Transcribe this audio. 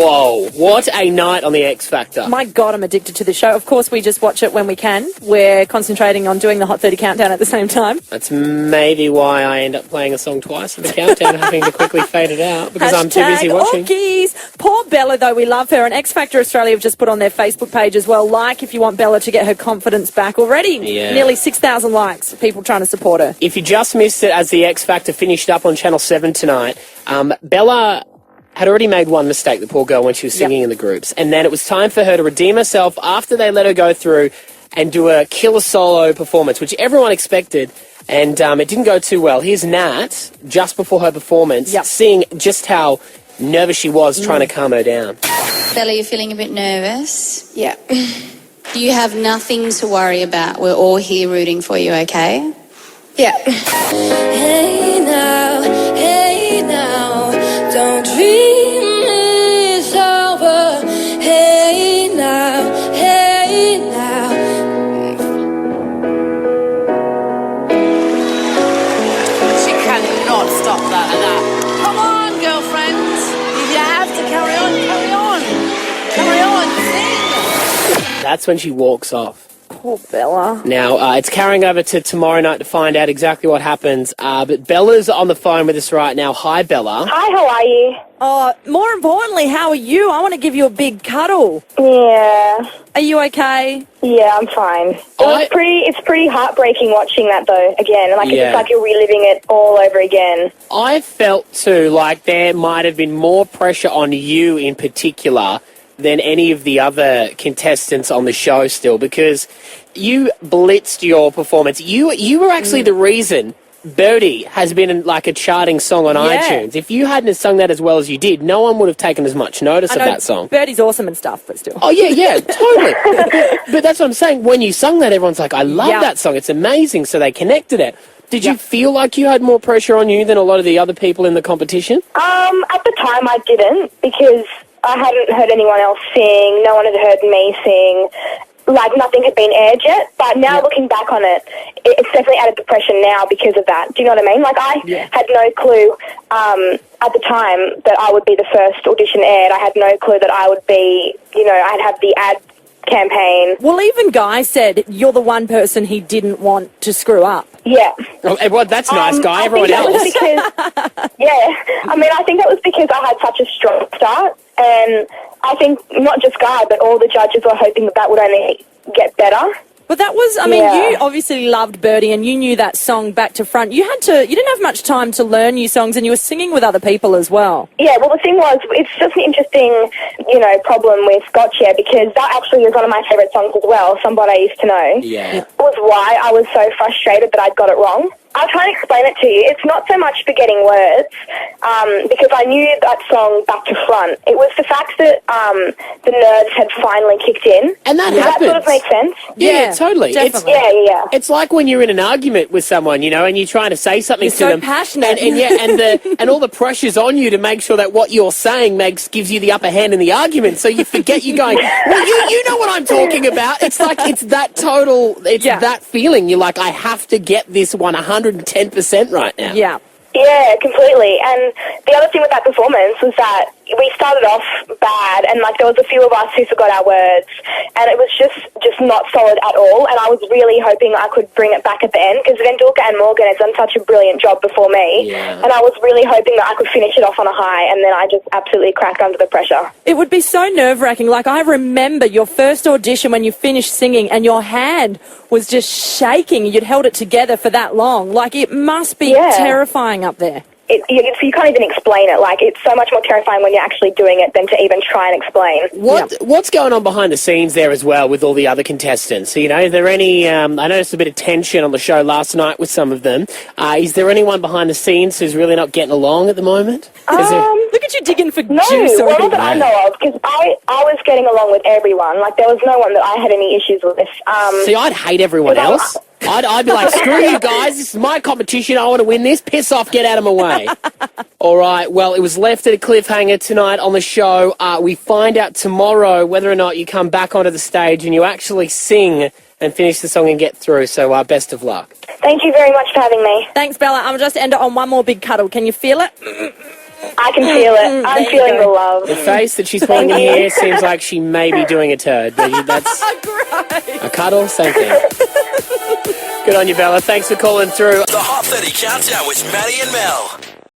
Whoa, what a night on the X Factor. My God, I'm addicted to the show. Of course, we just watch it when we can. We're concentrating on doing the Hot 30 countdown at the same time. That's maybe why I end up playing a song twice in the countdown, having to quickly fade it out, because I'm too busy watching. Orkies. Poor Bella, though, we love her. And X Factor Australia have just put on their Facebook page as well, like if you want Bella to get her confidence back. Already nearly 6,000 likes, people trying to support her. If you just missed it as the X Factor finished up on Channel 7 tonight, Bella had already made one mistake, the poor girl, when she was singing in the groups. And then it was time for her to redeem herself after they let her go through and do a killer solo performance, which everyone expected. And it didn't go too well. Here's Nat, just before her performance, seeing just how nervous she was trying to calm her down. Bella, you're feeling a bit nervous? Yeah. You have nothing to worry about. We're all here rooting for you, okay? Yeah. Hey now, don't dream it's over. Hey now. She cannot stop that. Come on, girlfriends. If you have to carry on, sing. That's when she walks off. Poor Bella. Now, it's carrying over to tomorrow night to find out exactly what happens. But Bella's on the phone with us right now. Hi, Bella. Hi, how are you? Oh, more importantly, how are you? I want to give you a big cuddle. Yeah. Are you okay? Yeah, I'm fine. It's pretty heartbreaking watching that, though, again. It's like you're reliving it all over again. I felt, too, like there might have been more pressure on you in particular than any of the other contestants on the show still, because you blitzed your performance. You were actually the reason Birdie has been in, like, a charting song on iTunes. If you hadn't sung that as well as you did, no one would have taken as much notice of that song. Birdie's awesome and stuff, but still. Oh, yeah, totally. But that's what I'm saying. When you sung that, everyone's like, I love that song. It's amazing. So they connected it. Did you feel like you had more pressure on you than a lot of the other people in the competition? At the time I didn't, because I hadn't heard anyone else sing. No one had heard me sing. Like, nothing had been aired yet. But now looking back on it, it's definitely added the pressure now because of that. Do you know what I mean? Like, I had no clue at the time that I would be the first audition aired. I had no clue that I would be, I'd have the ad campaign. Well, even Guy said you're the one person he didn't want to screw up. Yeah. Well, that's nice, Guy. Everyone else. I think that was because I had such a strong start. And I think not just Guy, but all the judges were hoping that would only get better. But that was, you obviously loved Birdie and you knew that song back to front. You didn't have much time to learn new songs and you were singing with other people as well. Yeah, well, the thing was, it's just an interesting, problem with Gotcha, because that actually was one of my favourite songs as well, Somebody I Used to Know. Yeah. It was why I was so frustrated that I'd got it wrong. I'll try and explain it to you. It's not so much forgetting words, because I knew that song back to front. It was the fact that the nerves had finally kicked in. And that Does happens. that sort of make sense? Yeah, totally. Definitely. It's like when you're in an argument with someone, and you're trying to say something You're to so them. passionate. And all the pressure's on you to make sure that what you're saying gives you the upper hand in the argument. So you forget you're going, well, you know what I'm talking about. It's like, it's that total, that feeling. You're like, I have to get this 110% right now. Yeah. Yeah, completely. And the other thing with that performance was that we started off bad, and there was a few of us who forgot our words, and it was just not solid at all. And I was really hoping I could bring it back at the end, because Vendulka and Morgan has done such a brilliant job before me, and I was really hoping that I could finish it off on a high, and then I just absolutely cracked under the pressure. It would be so nerve-wracking. Like, I remember your first audition when you finished singing and your hand was just shaking. You'd held it together for that long. Like, it must be terrifying up there. You can't even explain it. Like, it's so much more terrifying when you're actually doing it than to even try and explain. What's going on behind the scenes there as well with all the other contestants? Is there any, I noticed a bit of tension on the show last night with some of them. Is there anyone behind the scenes who's really not getting along at the moment? Look at you digging for juice well, already. not that I know of, because I was getting along with everyone. Like, there was no one that I had any issues with. See, I'd hate everyone else. I'd be like, screw you guys, this is my competition, I want to win this, piss off, get out of my way. All right, well, it was left at a cliffhanger tonight on the show. We find out tomorrow whether or not you come back onto the stage and you actually sing and finish the song and get through, so best of luck. Thank you very much for having me. Thanks, Bella. I'll just end it on one more big cuddle. Can you feel it? I can feel it. I'm feeling the love. The face that she's pulling in here seems like she may be doing a turd, but that's Great. a cuddle, same thing. Good on you, Bella. Thanks for calling through. The Hot 30 Countdown with Maddie and Mel.